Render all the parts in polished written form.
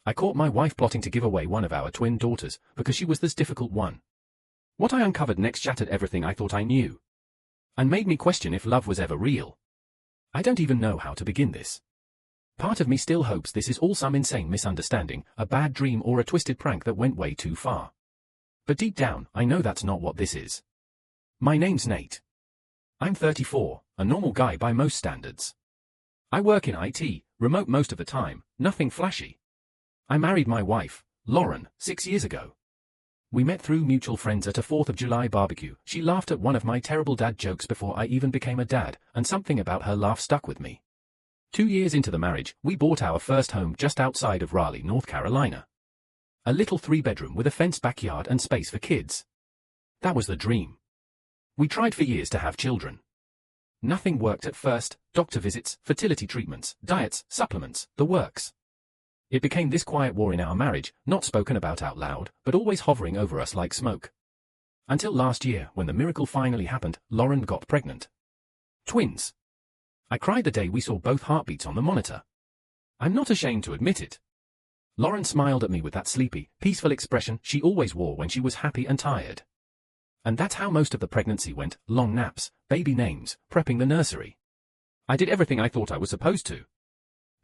I caught my wife plotting to give away one of our twin daughters because she was this difficult one. What I uncovered next shattered everything I thought I knew, and made me question if love was ever real. I don't even know how to begin this. Part of me still hopes this is all some insane misunderstanding, a bad dream or a twisted prank that went way too far. But deep down, I know that's not what this is. My name's Nate. I'm 34, a normal guy by most standards. I work in IT, remote most of the time, nothing flashy. I married my wife, Lauren, 6 years ago. We met through mutual friends at a 4th of July barbecue. She laughed at one of my terrible dad jokes before I even became a dad, and something about her laugh stuck with me. 2 years into the marriage, we bought our first home just outside of Raleigh, North Carolina. A little 3-bedroom with a fenced backyard and space for kids. That was the dream. We tried for years to have children. Nothing worked at first: doctor visits, fertility treatments, diets, supplements, the works. It became this quiet war in our marriage, not spoken about out loud, but always hovering over us like smoke. Until last year, when the miracle finally happened, Lauren got pregnant. Twins. I cried the day we saw both heartbeats on the monitor. I'm not ashamed to admit it. Lauren smiled at me with that sleepy, peaceful expression she always wore when she was happy and tired. And that's how most of the pregnancy went: long naps, baby names, prepping the nursery. I did everything I thought I was supposed to.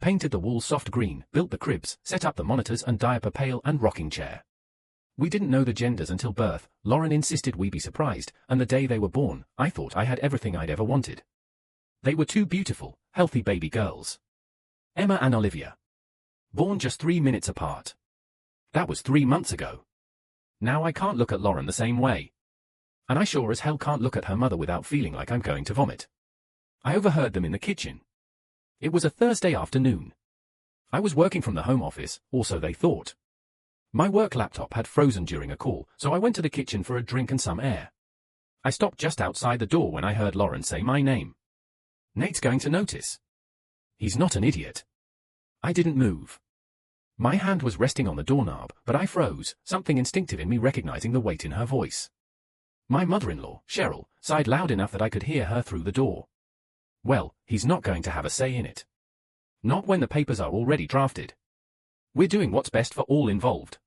Painted the walls soft green, built the cribs, set up the monitors and diaper pail and rocking chair. We didn't know the genders until birth. Lauren insisted we be surprised, and the day they were born, I thought I had everything I'd ever wanted. They were 2 beautiful, healthy baby girls. Emma and Olivia. Born just 3 minutes apart. That was 3 months ago. Now I can't look at Lauren the same way. And I sure as hell can't look at her mother without feeling like I'm going to vomit. I overheard them in the kitchen. It was a Thursday afternoon. I was working from the home office, or so they thought. My work laptop had frozen during a call, so I went to the kitchen for a drink and some air. I stopped just outside the door when I heard Lauren say my name. Nate's going to notice. He's not an idiot. I didn't move. My hand was resting on the doorknob, but I froze, something instinctive in me recognizing the weight in her voice. My mother-in-law, Cheryl, sighed loud enough that I could hear her through the door. Well, he's not going to have a say in it. Not when the papers are already drafted. We're doing what's best for all involved.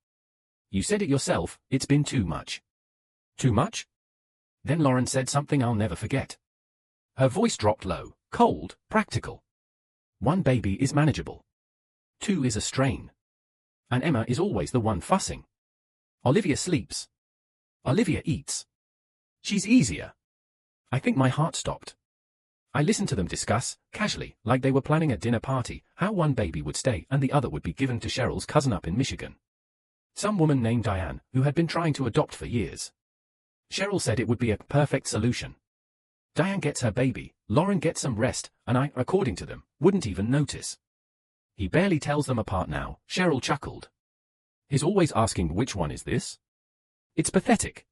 You said it yourself, it's been too much. Too much? Then Lauren said something I'll never forget. Her voice dropped low, cold, practical. 1 baby is manageable. 2 is a strain. And Emma is always the one fussing. Olivia sleeps. Olivia eats. She's easier. I think my heart stopped. I listened to them discuss, casually, like they were planning a dinner party, how 1 baby would stay and the other would be given to Cheryl's cousin up in Michigan. Some woman named Diane, who had been trying to adopt for years. Cheryl said it would be a perfect solution. Diane gets her baby, Lauren gets some rest, and I, according to them, wouldn't even notice. He barely tells them apart now, Cheryl chuckled. He's always asking which one is this? It's pathetic.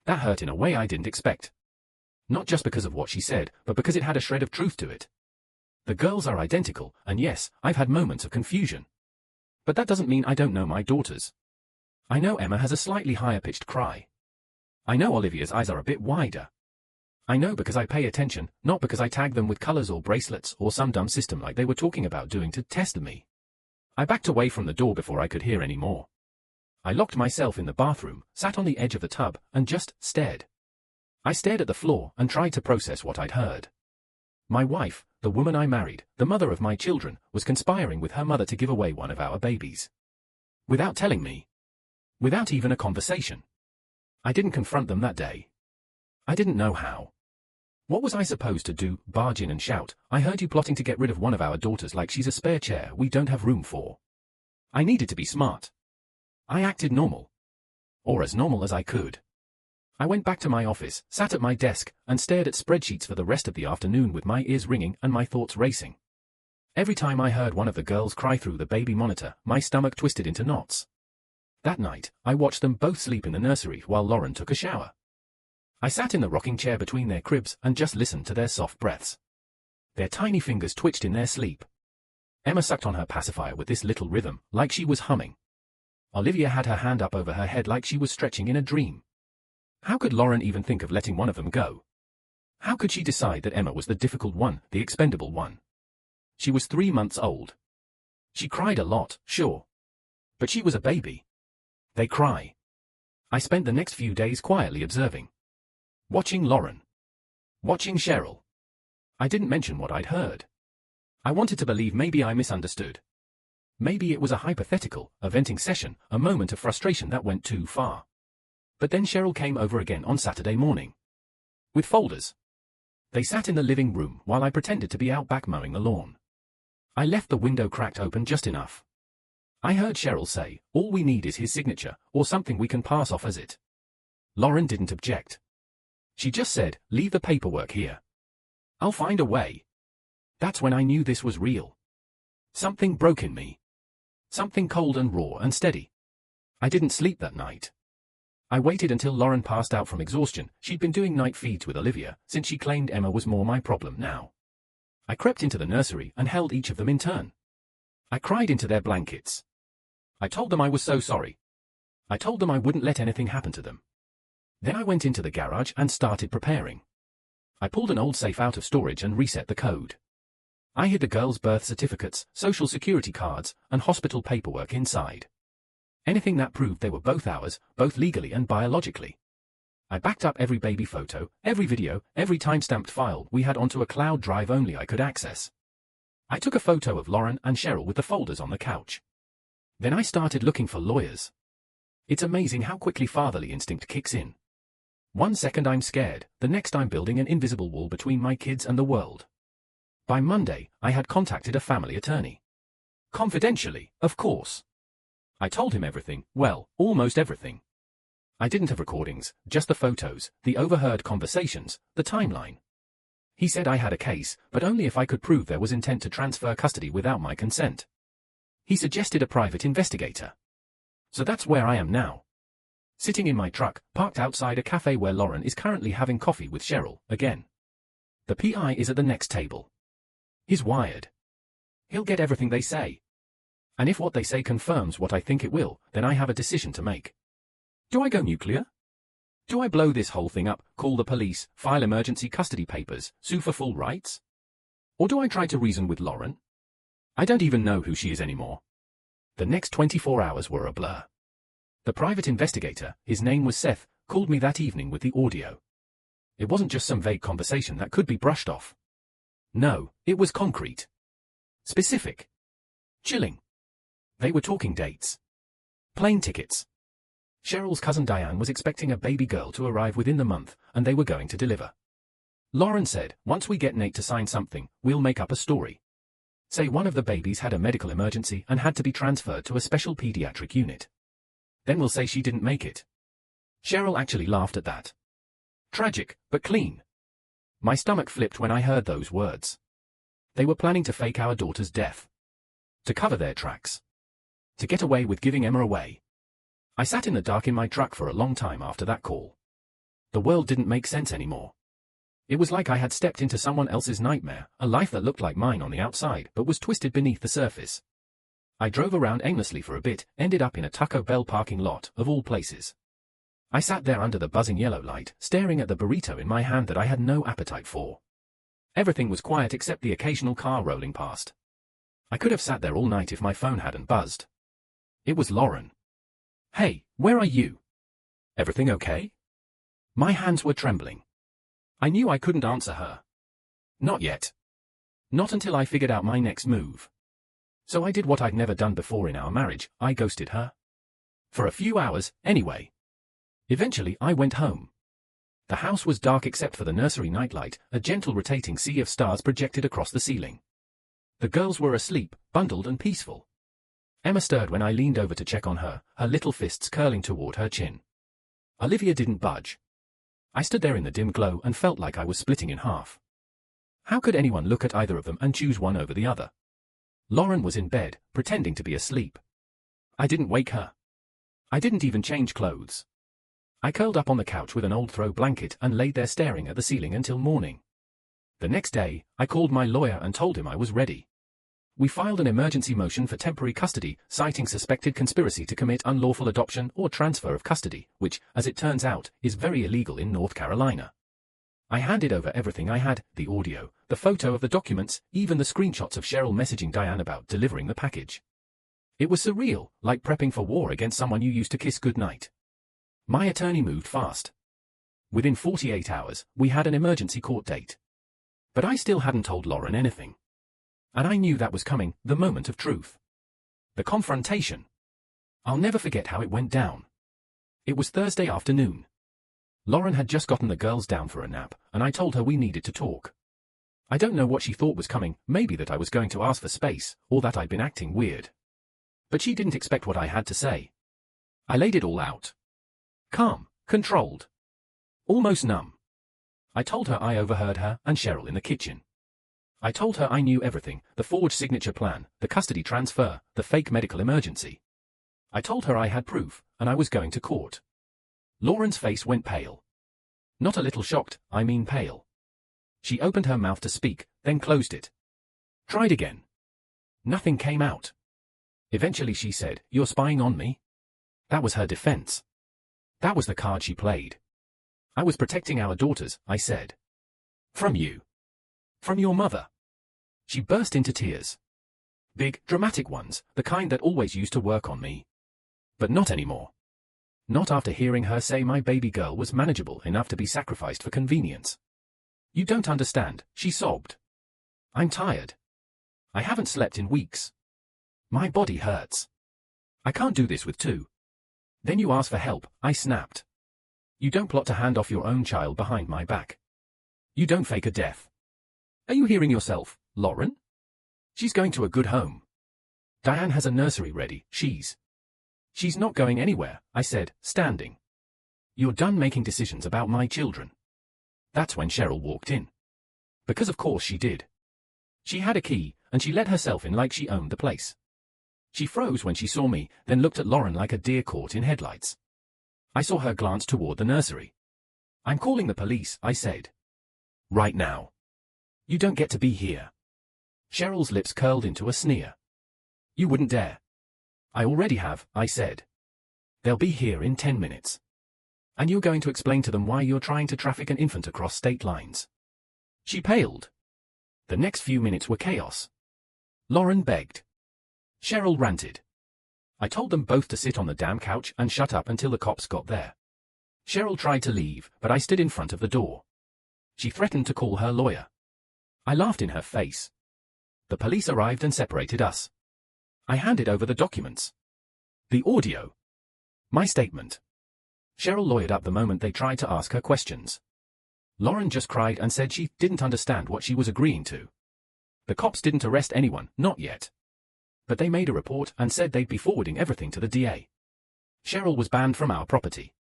That hurt in a way I didn't expect. Not just because of what she said, but because it had a shred of truth to it. The girls are identical, and yes, I've had moments of confusion. But that doesn't mean I don't know my daughters. I know Emma has a slightly higher-pitched cry. I know Olivia's eyes are a bit wider. I know because I pay attention, not because I tag them with colors or bracelets or some dumb system like they were talking about doing to test me. I backed away from the door before I could hear any more. I locked myself in the bathroom, sat on the edge of the tub, and just stared. I stared at the floor and tried to process what I'd heard. My wife, the woman I married, the mother of my children, was conspiring with her mother to give away one of our babies. Without telling me. Without even a conversation. I didn't confront them that day. I didn't know how. What was I supposed to do? Barge in and shout, "I heard you plotting to get rid of one of our daughters like she's a spare chair we don't have room for." I needed to be smart. I acted normal. Or as normal as I could. I went back to my office, sat at my desk, and stared at spreadsheets for the rest of the afternoon with my ears ringing and my thoughts racing. Every time I heard one of the girls cry through the baby monitor, my stomach twisted into knots. That night, I watched them both sleep in the nursery while Lauren took a shower. I sat in the rocking chair between their cribs and just listened to their soft breaths. Their tiny fingers twitched in their sleep. Emma sucked on her pacifier with this little rhythm, like she was humming. Olivia had her hand up over her head like she was stretching in a dream. How could Lauren even think of letting one of them go? How could she decide that Emma was the difficult one, the expendable one? She was 3 months old. She cried a lot, sure. But she was a baby. They cry. I spent the next few days quietly observing. Watching Lauren. Watching Cheryl. I didn't mention what I'd heard. I wanted to believe maybe I misunderstood. Maybe it was a hypothetical, a venting session, a moment of frustration that went too far. But then Cheryl came over again on Saturday morning. With folders. They sat in the living room while I pretended to be out back mowing the lawn. I left the window cracked open just enough. I heard Cheryl say, all we need is his signature, or something we can pass off as it. Lauren didn't object. She just said, leave the paperwork here. I'll find a way. That's when I knew this was real. Something broke in me. Something cold and raw and steady. I didn't sleep that night. I waited until Lauren passed out from exhaustion. She'd been doing night feeds with Olivia, since she claimed Emma was more my problem now. I crept into the nursery and held each of them in turn. I cried into their blankets. I told them I was so sorry. I told them I wouldn't let anything happen to them. Then I went into the garage and started preparing. I pulled an old safe out of storage and reset the code. I hid the girls' birth certificates, social security cards, and hospital paperwork inside. Anything that proved they were both ours, both legally and biologically. I backed up every baby photo, every video, every time-stamped file we had onto a cloud drive only I could access. I took a photo of Lauren and Cheryl with the folders on the couch. Then I started looking for lawyers. It's amazing how quickly fatherly instinct kicks in. 1 second I'm scared, the next I'm building an invisible wall between my kids and the world. By Monday, I had contacted a family attorney. Confidentially, of course. I told him everything, well, almost everything. I didn't have recordings, just the photos, the overheard conversations, the timeline. He said I had a case, but only if I could prove there was intent to transfer custody without my consent. He suggested a private investigator. So that's where I am now. Sitting in my truck, parked outside a cafe where Lauren is currently having coffee with Cheryl, again. The PI is at the next table. He's wired. He'll get everything they say. And if what they say confirms what I think it will, then I have a decision to make. Do I go nuclear? Do I blow this whole thing up, call the police, file emergency custody papers, sue for full rights? Or do I try to reason with Lauren? I don't even know who she is anymore. The next 24 hours were a blur. The private investigator, his name was Seth, called me that evening with the audio. It wasn't just some vague conversation that could be brushed off. No, it was concrete. Specific. Chilling. They were talking dates. Plane tickets. Cheryl's cousin Diane was expecting a baby girl to arrive within the month, and they were going to deliver. Lauren said, once we get Nate to sign something, we'll make up a story. Say one of the babies had a medical emergency and had to be transferred to a special pediatric unit. Then we'll say she didn't make it. Cheryl actually laughed at that. Tragic, but clean. My stomach flipped when I heard those words. They were planning to fake our daughter's death. To cover their tracks. To get away with giving Emma away. I sat in the dark in my truck for a long time after that call. The world didn't make sense anymore. It was like I had stepped into someone else's nightmare, a life that looked like mine on the outside but was twisted beneath the surface. I drove around aimlessly for a bit, ended up in a Taco Bell parking lot, of all places. I sat there under the buzzing yellow light, staring at the burrito in my hand that I had no appetite for. Everything was quiet except the occasional car rolling past. I could have sat there all night if my phone hadn't buzzed. It was Lauren. Hey, where are you? Everything okay? My hands were trembling. I knew I couldn't answer her. Not yet. Not until I figured out my next move. So I did what I'd never done before in our marriage, I ghosted her. For a few hours, anyway. Eventually I went home. The house was dark except for the nursery nightlight, a gentle rotating sea of stars projected across the ceiling. The girls were asleep, bundled and peaceful. Emma stirred when I leaned over to check on her, her little fists curling toward her chin. Olivia didn't budge. I stood there in the dim glow and felt like I was splitting in half. How could anyone look at either of them and choose one over the other? Lauren was in bed, pretending to be asleep. I didn't wake her. I didn't even change clothes. I curled up on the couch with an old throw blanket and laid there staring at the ceiling until morning. The next day, I called my lawyer and told him I was ready. We filed an emergency motion for temporary custody, citing suspected conspiracy to commit unlawful adoption or transfer of custody, which, as it turns out, is very illegal in North Carolina. I handed over everything I had, the audio, the photo of the documents, even the screenshots of Cheryl messaging Diane about delivering the package. It was surreal, like prepping for war against someone you used to kiss goodnight. My attorney moved fast. Within 48 hours, we had an emergency court date. But I still hadn't told Lauren anything. And I knew that was coming, the moment of truth. The confrontation. I'll never forget how it went down. It was Thursday afternoon. Lauren had just gotten the girls down for a nap, and I told her we needed to talk. I don't know what she thought was coming, maybe that I was going to ask for space, or that I'd been acting weird. But she didn't expect what I had to say. I laid it all out. Calm, controlled. Almost numb. I told her I overheard her and Cheryl in the kitchen. I told her I knew everything, the forged signature plan, the custody transfer, the fake medical emergency. I told her I had proof, and I was going to court. Lauren's face went pale. Not a little shocked, I mean pale. She opened her mouth to speak, then closed it. Tried again. Nothing came out. Eventually she said, "You're spying on me?" That was her defense. That was the card she played. I was protecting our daughters, I said. From you. From your mother. She burst into tears. Big, dramatic ones, the kind that always used to work on me. But not anymore. Not after hearing her say my baby girl was manageable enough to be sacrificed for convenience. You don't understand, she sobbed. I'm tired. I haven't slept in weeks. My body hurts. I can't do this with two. Then you ask for help, I snapped. You don't plot to hand off your own child behind my back. You don't fake a death. Are you hearing yourself, Lauren? She's going to a good home. Diane has a nursery ready, she's not going anywhere, I said, standing. You're done making decisions about my children. That's when Cheryl walked in. Because of course she did. She had a key, and she let herself in like she owned the place. She froze when she saw me, then looked at Lauren like a deer caught in headlights. I saw her glance toward the nursery. I'm calling the police, I said. Right now. You don't get to be here. Cheryl's lips curled into a sneer. You wouldn't dare. I already have, I said. They'll be here in 10 minutes. And you're going to explain to them why you're trying to traffic an infant across state lines. She paled. The next few minutes were chaos. Lauren begged. Cheryl ranted. I told them both to sit on the damn couch and shut up until the cops got there. Cheryl tried to leave, but I stood in front of the door. She threatened to call her lawyer. I laughed in her face. The police arrived and separated us. I handed over the documents. The audio. My statement. Cheryl lawyered up the moment they tried to ask her questions. Lauren just cried and said she didn't understand what she was agreeing to. The cops didn't arrest anyone, not yet. But they made a report and said they'd be forwarding everything to the DA. Cheryl was banned from our property.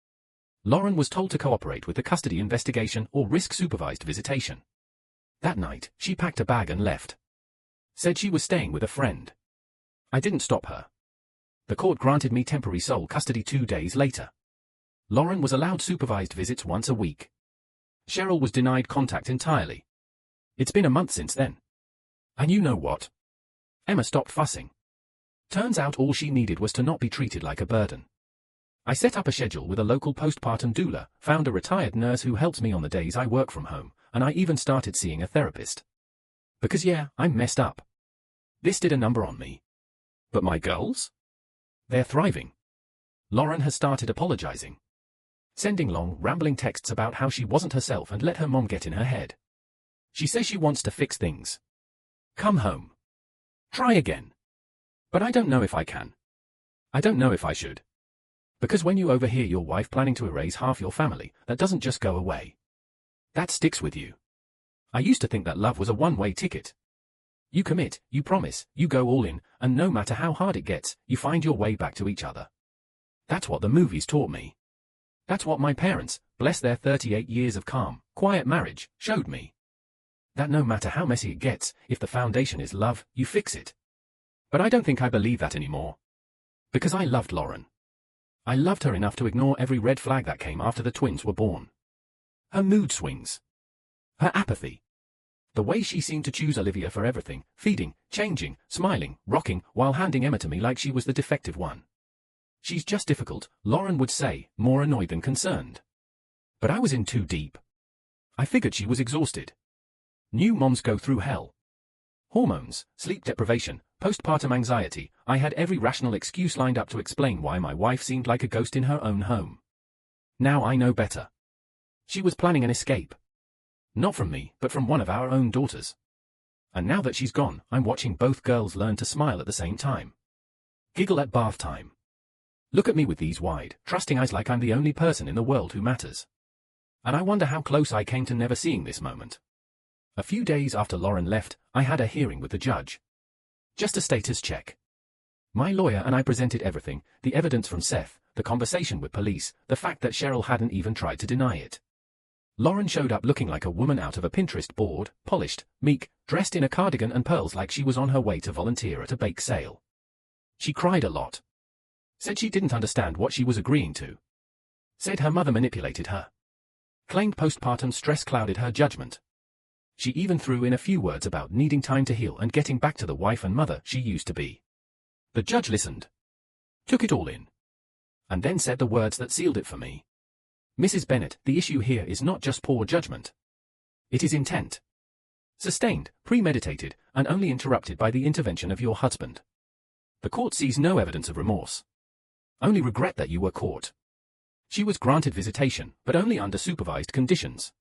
Lauren was told to cooperate with the custody investigation or risk supervised visitation. That night, she packed a bag and left. Said she was staying with a friend. I didn't stop her. The court granted me temporary sole custody 2 days later. Lauren was allowed supervised visits once a week. Cheryl was denied contact entirely. It's been a month since then. And you know what? Emma stopped fussing. Turns out all she needed was to not be treated like a burden. I set up a schedule with a local postpartum doula, found a retired nurse who helps me on the days I work from home, and I even started seeing a therapist. Because yeah, I'm messed up. This did a number on me. But my girls? They're thriving. Lauren has started apologizing. Sending long, rambling texts about how she wasn't herself and let her mom get in her head. She says she wants to fix things. Come home. Try again. But I don't know if I can. I don't know if I should. Because when you overhear your wife planning to erase half your family, that doesn't just go away. That sticks with you. I used to think that love was a one-way ticket. You commit, you promise, you go all in, and no matter how hard it gets, you find your way back to each other. That's what the movies taught me. That's what my parents, bless their 38 years of calm, quiet marriage, showed me. That no matter how messy it gets, if the foundation is love, you fix it. But I don't think I believe that anymore. Because I loved Lauren. I loved her enough to ignore every red flag that came after the twins were born. Her mood swings. Her apathy. The way she seemed to choose Olivia for everything, feeding, changing, smiling, rocking, while handing Emma to me like she was the defective one. She's just difficult, Lauren would say, more annoyed than concerned. But I was in too deep. I figured she was exhausted. New moms go through hell. Hormones, sleep deprivation, Postpartum anxiety. I had every rational excuse lined up to explain why my wife seemed like a ghost in her own home. Now I know better. She was planning an escape. Not from me, but from one of our own daughters. And now that she's gone, I'm watching both girls learn to smile at the same time. Giggle at bath time. Look at me with these wide, trusting eyes like I'm the only person in the world who matters. And I wonder how close I came to never seeing this moment. A few days after Lauren left, I had a hearing with the judge. Just a status check. My lawyer and I presented everything, the evidence from Seth, the conversation with police, the fact that Cheryl hadn't even tried to deny it. Lauren showed up looking like a woman out of a Pinterest board, polished, meek, dressed in a cardigan and pearls like she was on her way to volunteer at a bake sale. She cried a lot. Said she didn't understand what she was agreeing to. Said her mother manipulated her. Claimed postpartum stress clouded her judgment. She even threw in a few words about needing time to heal and getting back to the wife and mother she used to be. The judge listened. Took it all in. And then said the words that sealed it for me. Mrs. Bennett, the issue here is not just poor judgment. It is intent. Sustained, premeditated, and only interrupted by the intervention of your husband. The court sees no evidence of remorse. Only regret that you were caught. She was granted visitation, but only under supervised conditions.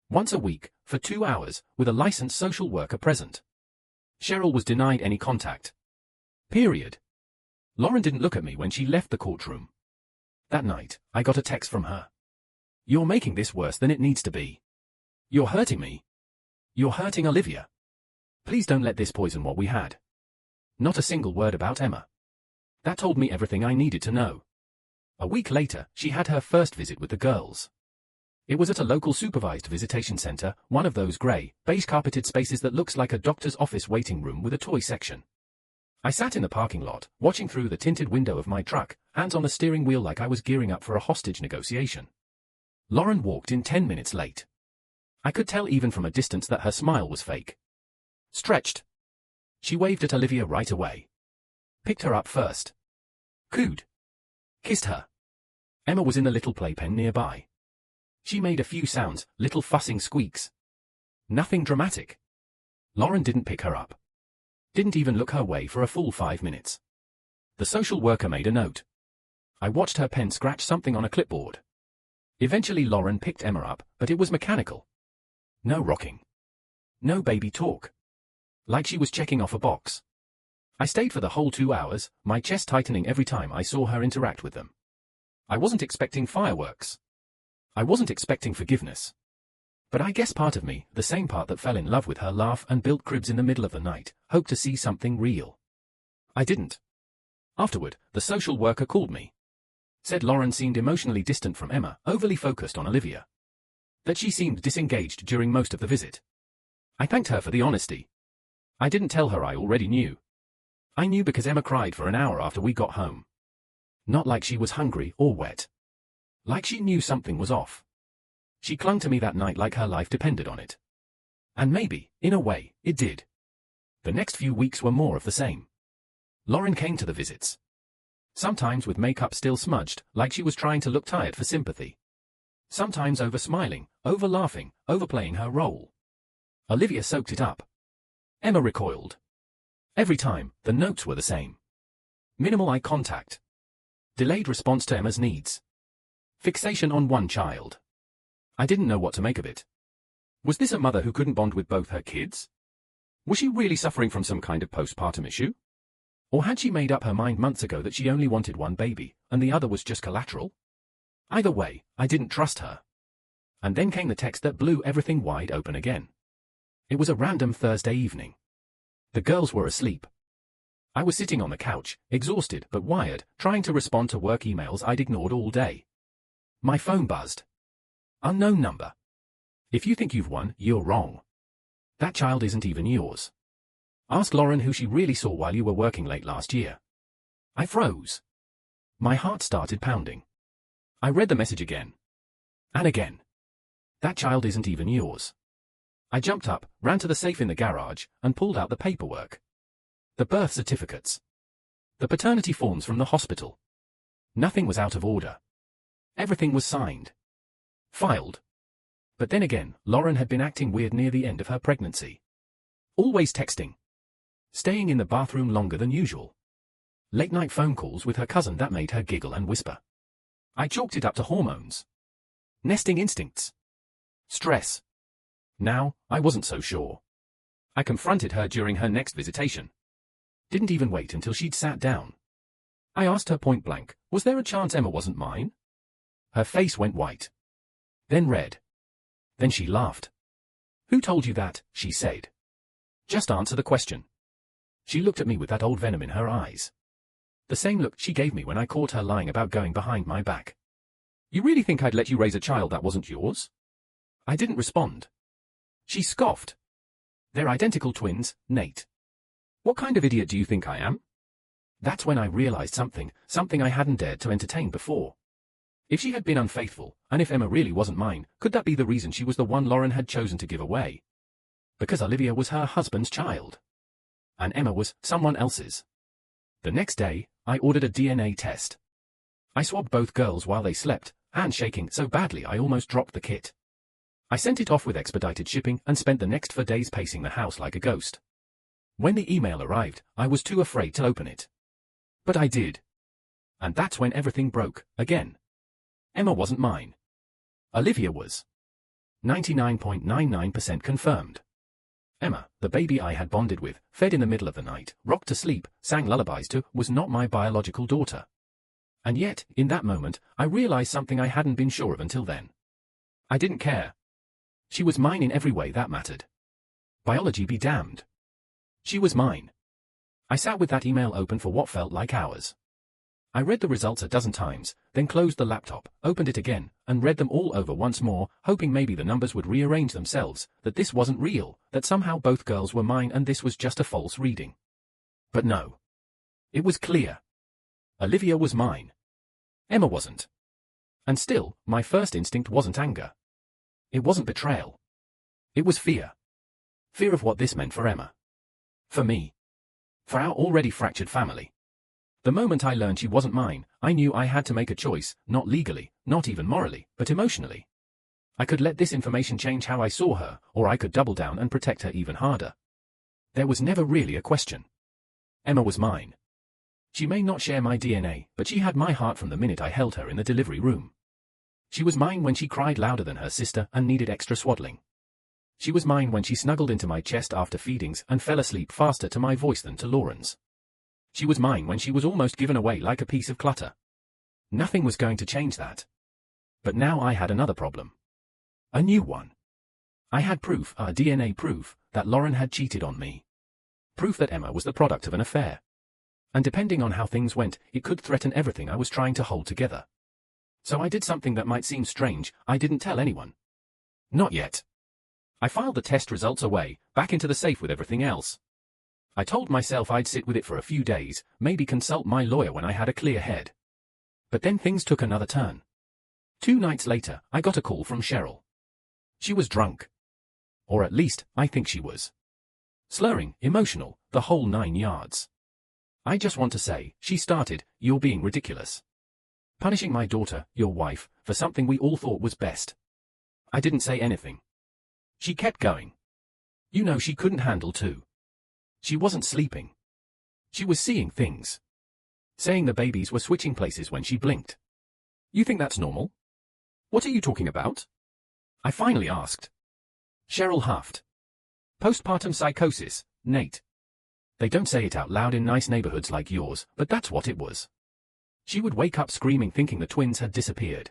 Once a week, for 2 hours, with a licensed social worker present. Cheryl was denied any contact. Period. Lauren didn't look at me when she left the courtroom. That night, I got a text from her. You're making this worse than it needs to be. You're hurting me. You're hurting Olivia. Please don't let this poison what we had. Not a single word about Emma. That told me everything I needed to know. A week later, she had her first visit with the girls. It was at a local supervised visitation center, one of those grey, beige carpeted spaces that looks like a doctor's office waiting room with a toy section. I sat in the parking lot, watching through the tinted window of my truck, hands on the steering wheel like I was gearing up for a hostage negotiation. Lauren walked in 10 minutes late. I could tell even from a distance that her smile was fake. Stretched. She waved at Olivia right away. Picked her up first. Cooed. Kissed her. Emma was in the little playpen nearby. She made a few sounds, little fussing squeaks. Nothing dramatic. Lauren didn't pick her up. Didn't even look her way for a full 5 minutes. The social worker made a note. I watched her pen scratch something on a clipboard. Eventually Lauren picked Emma up, but it was mechanical. No rocking. No baby talk. Like she was checking off a box. I stayed for the whole 2 hours, my chest tightening every time I saw her interact with them. I wasn't expecting fireworks. I wasn't expecting forgiveness. But I guess part of me, the same part that fell in love with her laugh and built cribs in the middle of the night, hoped to see something real. I didn't. Afterward, the social worker called me. Said Lauren seemed emotionally distant from Emma, overly focused on Olivia. That she seemed disengaged during most of the visit. I thanked her for the honesty. I didn't tell her I already knew. I knew because Emma cried for an hour after we got home. Not like she was hungry or wet. Like she knew something was off. She clung to me that night like her life depended on it. And maybe, in a way, it did. The next few weeks were more of the same. Lauren came to the visits. Sometimes with makeup still smudged, like she was trying to look tired for sympathy. Sometimes over-smiling, over-laughing, overplaying her role. Olivia soaked it up. Emma recoiled. Every time, the notes were the same. Minimal eye contact. Delayed response to Emma's needs. Fixation on one child. I didn't know what to make of it. Was this a mother who couldn't bond with both her kids? Was she really suffering from some kind of postpartum issue? Or had she made up her mind months ago that she only wanted one baby, and the other was just collateral? Either way, I didn't trust her. And then came the text that blew everything wide open again. It was a random Thursday evening. The girls were asleep. I was sitting on the couch, exhausted but wired, trying to respond to work emails I'd ignored all day. My phone buzzed. Unknown number. If you think you've won, you're wrong. That child isn't even yours. Ask Lauren who she really saw while you were working late last year. I froze. My heart started pounding. I read the message again. And again. That child isn't even yours. I jumped up, ran to the safe in the garage, and pulled out the paperwork. The birth certificates. The paternity forms from the hospital. Nothing was out of order. Everything was signed. Filed. But then again, Lauren had been acting weird near the end of her pregnancy. Always texting. Staying in the bathroom longer than usual. Late-night phone calls with her cousin that made her giggle and whisper. I chalked it up to hormones. Nesting instincts. Stress. Now, I wasn't so sure. I confronted her during her next visitation. Didn't even wait until she'd sat down. I asked her point blank, was there a chance Emma wasn't mine? Her face went white. Then red. Then she laughed. Who told you that? She said. Just answer the question. She looked at me with that old venom in her eyes. The same look she gave me when I caught her lying about going behind my back. You really think I'd let you raise a child that wasn't yours? I didn't respond. She scoffed. They're identical twins, Nate. What kind of idiot do you think I am? That's when I realized something I hadn't dared to entertain before. If she had been unfaithful, and if Emma really wasn't mine, could that be the reason she was the one Lauren had chosen to give away? Because Olivia was her husband's child. And Emma was someone else's. The next day, I ordered a DNA test. I swabbed both girls while they slept, hands shaking so badly I almost dropped the kit. I sent it off with expedited shipping and spent the next 4 days pacing the house like a ghost. When the email arrived, I was too afraid to open it. But I did. And that's when everything broke, again. Emma wasn't mine. Olivia was. 99.99% confirmed. Emma, the baby I had bonded with, fed in the middle of the night, rocked to sleep, sang lullabies to, was not my biological daughter. And yet, in that moment, I realized something I hadn't been sure of until then. I didn't care. She was mine in every way that mattered. Biology be damned. She was mine. I sat with that email open for what felt like hours. I read the results a dozen times, then closed the laptop, opened it again, and read them all over once more, hoping maybe the numbers would rearrange themselves, that this wasn't real, that somehow both girls were mine and this was just a false reading. But no. It was clear. Olivia was mine. Emma wasn't. And still, my first instinct wasn't anger. It wasn't betrayal. It was fear. Fear of what this meant for Emma. For me. For our already fractured family. The moment I learned she wasn't mine, I knew I had to make a choice, not legally, not even morally, but emotionally. I could let this information change how I saw her, or I could double down and protect her even harder. There was never really a question. Emma was mine. She may not share my DNA, but she had my heart from the minute I held her in the delivery room. She was mine when she cried louder than her sister and needed extra swaddling. She was mine when she snuggled into my chest after feedings and fell asleep faster to my voice than to Lauren's. She was mine when she was almost given away like a piece of clutter. Nothing was going to change that. But now I had another problem. A new one. I had proof, DNA proof, that Lauren had cheated on me. Proof that Emma was the product of an affair. And depending on how things went, it could threaten everything I was trying to hold together. So I did something that might seem strange. I didn't tell anyone. Not yet. I filed the test results away, back into the safe with everything else. I told myself I'd sit with it for a few days, maybe consult my lawyer when I had a clear head. But then things took another turn. 2 nights later, I got a call from Cheryl. She was drunk. Or at least, I think she was. Slurring, emotional, the whole 9 yards. I just want to say, she started, "You're being ridiculous. Punishing my daughter, your wife, for something we all thought was best." I didn't say anything. She kept going. You know she couldn't handle 2. She wasn't sleeping. She was seeing things. Saying the babies were switching places when she blinked. You think that's normal? What are you talking about? I finally asked. Cheryl huffed. Postpartum psychosis, Nate. They don't say it out loud in nice neighborhoods like yours, but that's what it was. She would wake up screaming thinking the twins had disappeared.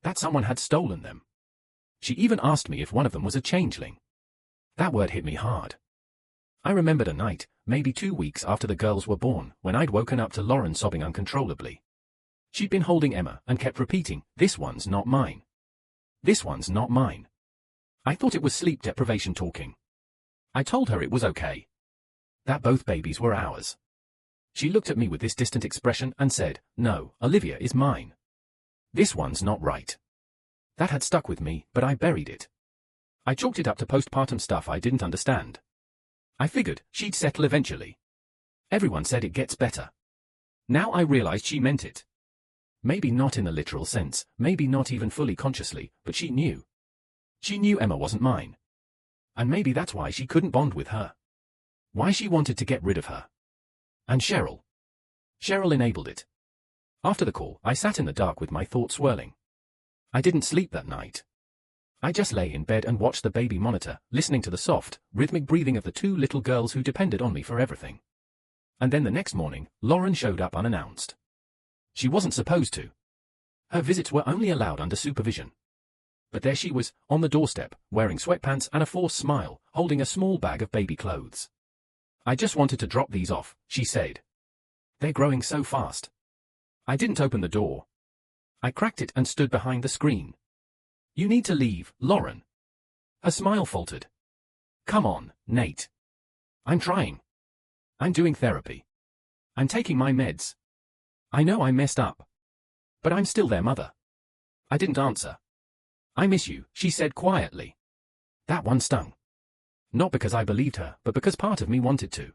That someone had stolen them. She even asked me if one of them was a changeling. That word hit me hard. I remembered a night, maybe 2 weeks after the girls were born, when I'd woken up to Lauren sobbing uncontrollably. She'd been holding Emma and kept repeating, "This one's not mine. This one's not mine." I thought it was sleep deprivation talking. I told her it was okay. That both babies were ours. She looked at me with this distant expression and said, "No, Olivia is mine. This one's not right." That had stuck with me, but I buried it. I chalked it up to postpartum stuff I didn't understand. I figured she'd settle eventually. Everyone said it gets better. Now I realized she meant it. Maybe not in the literal sense, maybe not even fully consciously, but she knew. She knew Emma wasn't mine. And maybe that's why she couldn't bond with her. Why she wanted to get rid of her. And Cheryl. Cheryl enabled it. After the call, I sat in the dark with my thoughts swirling. I didn't sleep that night. I just lay in bed and watched the baby monitor, listening to the soft, rhythmic breathing of the two little girls who depended on me for everything. And then the next morning, Lauren showed up unannounced. She wasn't supposed to. Her visits were only allowed under supervision. But there she was, on the doorstep, wearing sweatpants and a forced smile, holding a small bag of baby clothes. I just wanted to drop these off, she said. They're growing so fast. I didn't open the door. I cracked it and stood behind the screen. You need to leave, Lauren. Her smile faltered. Come on, Nate. I'm trying. I'm doing therapy. I'm taking my meds. I know I messed up. But I'm still their mother. I didn't answer. I miss you, she said quietly. That one stung. Not because I believed her, but because part of me wanted to.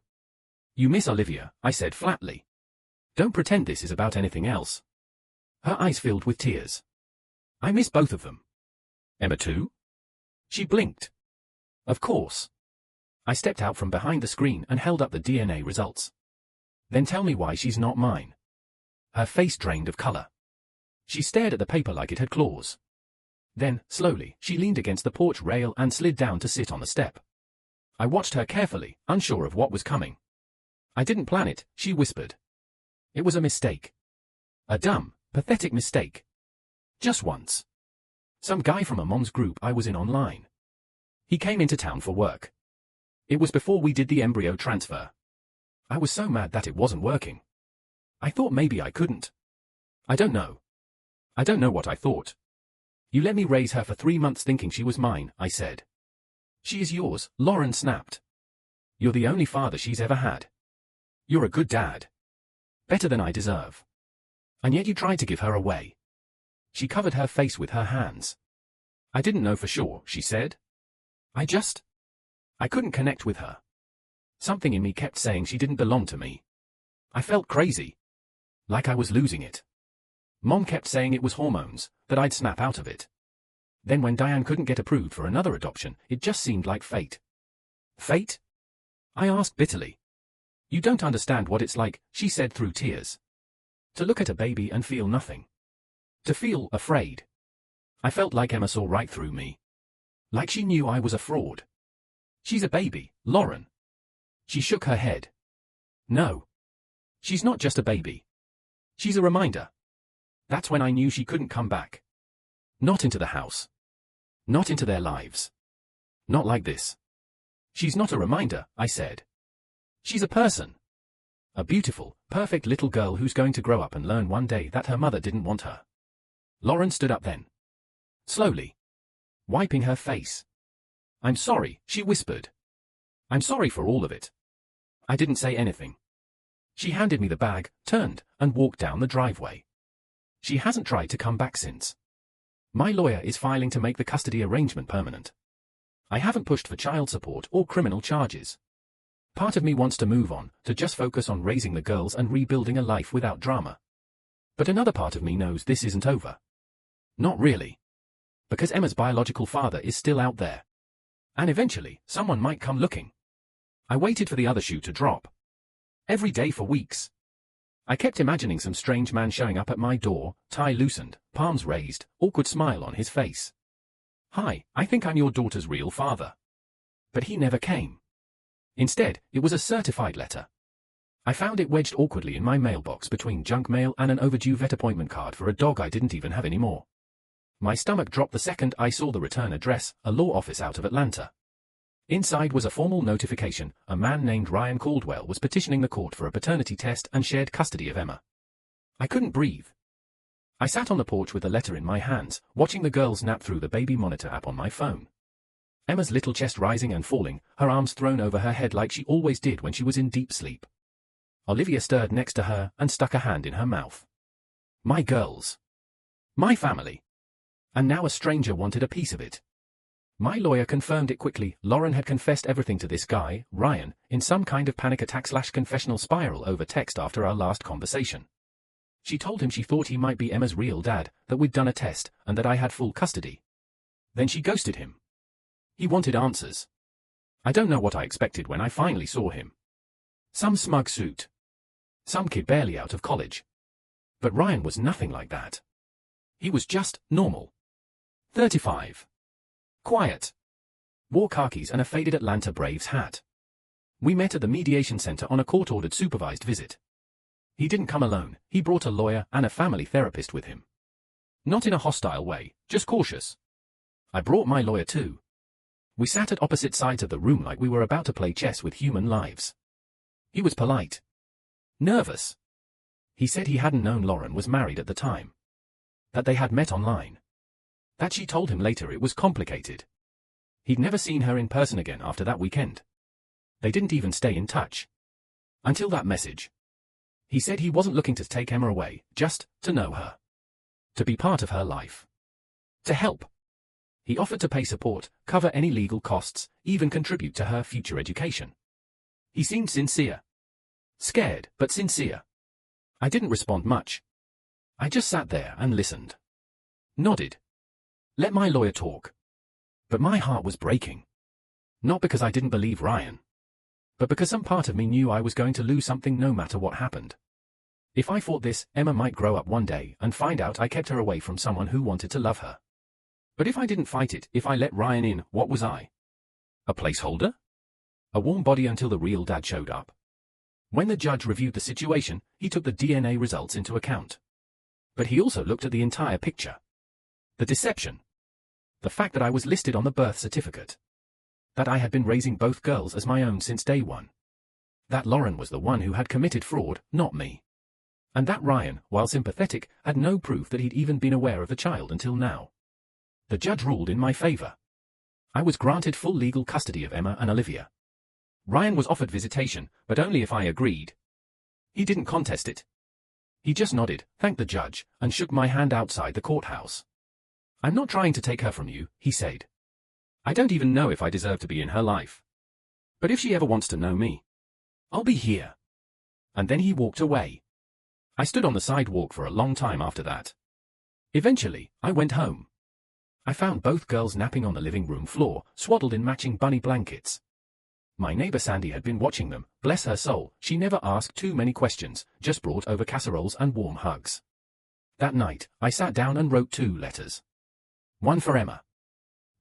You miss Olivia, I said flatly. Don't pretend this is about anything else. Her eyes filled with tears. I miss both of them. Emma too? She blinked. Of course. I stepped out from behind the screen and held up the DNA results. Then tell me why she's not mine. Her face drained of color. She stared at the paper like it had claws. Then, slowly, she leaned against the porch rail and slid down to sit on the step. I watched her carefully, unsure of what was coming. I didn't plan it, she whispered. It was a mistake. A dumb, pathetic mistake. Just once. Some guy from a mom's group I was in online. He came into town for work. It was before we did the embryo transfer. I was so mad that it wasn't working. I thought maybe I couldn't. I don't know. I don't know what I thought. You let me raise her for 3 months thinking she was mine, I said. She is yours, Lauren snapped. You're the only father she's ever had. You're a good dad. Better than I deserve. And yet you tried to give her away. She covered her face with her hands. I didn't know for sure, she said. I couldn't connect with her. Something in me kept saying she didn't belong to me. I felt crazy. Like I was losing it. Mom kept saying it was hormones, that I'd snap out of it. Then when Diane couldn't get approved for another adoption, it just seemed like fate. Fate? I asked bitterly. You don't understand what it's like, she said through tears. To look at a baby and feel nothing. To feel afraid. I felt like Emma saw right through me. Like she knew I was a fraud. She's a baby, Lauren. She shook her head. No. She's not just a baby. She's a reminder. That's when I knew she couldn't come back. Not into the house. Not into their lives. Not like this. She's not a reminder, I said. She's a person. A beautiful, perfect little girl who's going to grow up and learn one day that her mother didn't want her. Lauren stood up then. Slowly. Wiping her face. I'm sorry, she whispered. I'm sorry for all of it. I didn't say anything. She handed me the bag, turned, and walked down the driveway. She hasn't tried to come back since. My lawyer is filing to make the custody arrangement permanent. I haven't pushed for child support or criminal charges. Part of me wants to move on, to just focus on raising the girls and rebuilding a life without drama. But another part of me knows this isn't over. Not really. Because Emma's biological father is still out there. And eventually, someone might come looking. I waited for the other shoe to drop. Every day for weeks. I kept imagining some strange man showing up at my door, tie loosened, palms raised, awkward smile on his face. Hi, I think I'm your daughter's real father. But he never came. Instead, it was a certified letter. I found it wedged awkwardly in my mailbox between junk mail and an overdue vet appointment card for a dog I didn't even have anymore. My stomach dropped the second I saw the return address, a law office out of Atlanta. Inside was a formal notification. A man named Ryan Caldwell was petitioning the court for a paternity test and shared custody of Emma. I couldn't breathe. I sat on the porch with the letter in my hands, watching the girls nap through the baby monitor app on my phone. Emma's little chest rising and falling, her arms thrown over her head like she always did when she was in deep sleep. Olivia stirred next to her and stuck a hand in her mouth. My girls. My family. And now a stranger wanted a piece of it. My lawyer confirmed it quickly. Lauren had confessed everything to this guy, Ryan, in some kind of panic attack/confessional spiral over text after our last conversation. She told him she thought he might be Emma's real dad, that we'd done a test, and that I had full custody. Then she ghosted him. He wanted answers. I don't know what I expected when I finally saw him. Some smug suit. Some kid barely out of college. But Ryan was nothing like that. He was just normal. 35. Quiet. Wore khakis and a faded Atlanta Braves hat. We met at the mediation center on a court-ordered supervised visit. He didn't come alone, he brought a lawyer and a family therapist with him. Not in a hostile way, just cautious. I brought my lawyer too. We sat at opposite sides of the room like we were about to play chess with human lives. He was polite. Nervous. He said he hadn't known Lauren was married at the time. That they had met online. That she told him later it was complicated. He'd never seen her in person again after that weekend. They didn't even stay in touch. Until that message. He said he wasn't looking to take Emma away, just to know her. To be part of her life. To help. He offered to pay support, cover any legal costs, even contribute to her future education. He seemed sincere. Scared, but sincere. I didn't respond much. I just sat there and listened. Nodded. Let my lawyer talk. But my heart was breaking. Not because I didn't believe Ryan. But because some part of me knew I was going to lose something no matter what happened. If I fought this, Emma might grow up one day and find out I kept her away from someone who wanted to love her. But if I didn't fight it, if I let Ryan in, what was I? A placeholder? A warm body until the real dad showed up. When the judge reviewed the situation, he took the DNA results into account. But he also looked at the entire picture. The deception. The fact that I was listed on the birth certificate. That I had been raising both girls as my own since day one. That Lauren was the one who had committed fraud, not me. And that Ryan, while sympathetic, had no proof that he'd even been aware of the child until now. The judge ruled in my favor. I was granted full legal custody of Emma and Olivia. Ryan was offered visitation, but only if I agreed. He didn't contest it. He just nodded, thanked the judge, and shook my hand outside the courthouse. I'm not trying to take her from you, he said. I don't even know if I deserve to be in her life. But if she ever wants to know me, I'll be here. And then he walked away. I stood on the sidewalk for a long time after that. Eventually, I went home. I found both girls napping on the living room floor, swaddled in matching bunny blankets. My neighbor Sandy had been watching them, bless her soul, she never asked too many questions, just brought over casseroles and warm hugs. That night, I sat down and wrote 2 letters. One for Emma.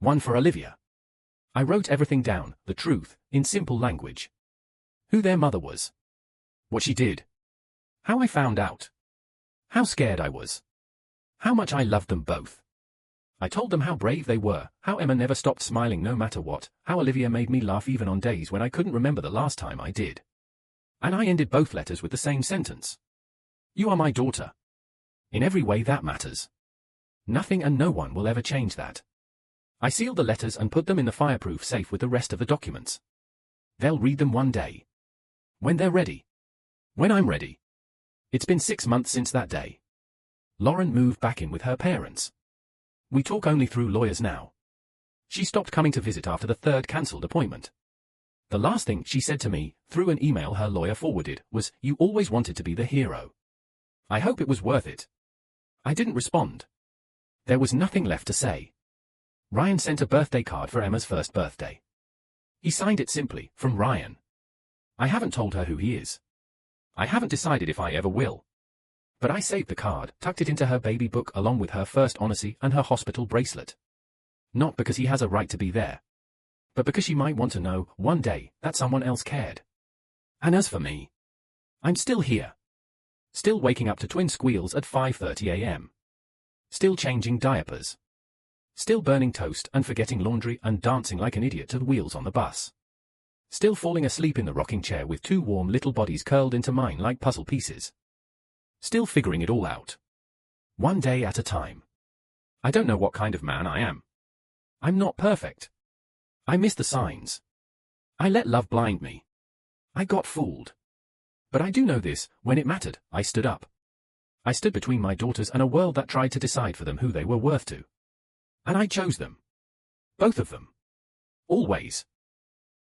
One for Olivia. I wrote everything down, the truth, in simple language. Who their mother was. What she did. How I found out. How scared I was. How much I loved them both. I told them how brave they were, how Emma never stopped smiling no matter what, how Olivia made me laugh even on days when I couldn't remember the last time I did. And I ended both letters with the same sentence. You are my daughter. In every way that matters. Nothing and no one will ever change that. I sealed the letters and put them in the fireproof safe with the rest of the documents. They'll read them one day. When they're ready. When I'm ready. It's been 6 months since that day. Lauren moved back in with her parents. We talk only through lawyers now. She stopped coming to visit after the 3rd cancelled appointment. The last thing she said to me, through an email her lawyer forwarded, was, "You always wanted to be the hero. I hope it was worth it." I didn't respond. There was nothing left to say. Ryan sent a birthday card for Emma's 1st birthday. He signed it simply, "From Ryan." I haven't told her who he is. I haven't decided if I ever will. But I saved the card, tucked it into her baby book along with her first honesty and her hospital bracelet. Not because he has a right to be there. But because she might want to know, one day, that someone else cared. And as for me, I'm still here. Still waking up to twin squeals at 5:30 a.m. Still changing diapers. Still burning toast and forgetting laundry and dancing like an idiot to the wheels on the bus. Still falling asleep in the rocking chair with 2 warm little bodies curled into mine like puzzle pieces. Still figuring it all out. One day at a time. I don't know what kind of man I am. I'm not perfect. I miss the signs. I let love blind me. I got fooled. But I do know this, when it mattered, I stood up. I stood between my daughters and a world that tried to decide for them who they were worth to. And I chose them. Both of them. Always.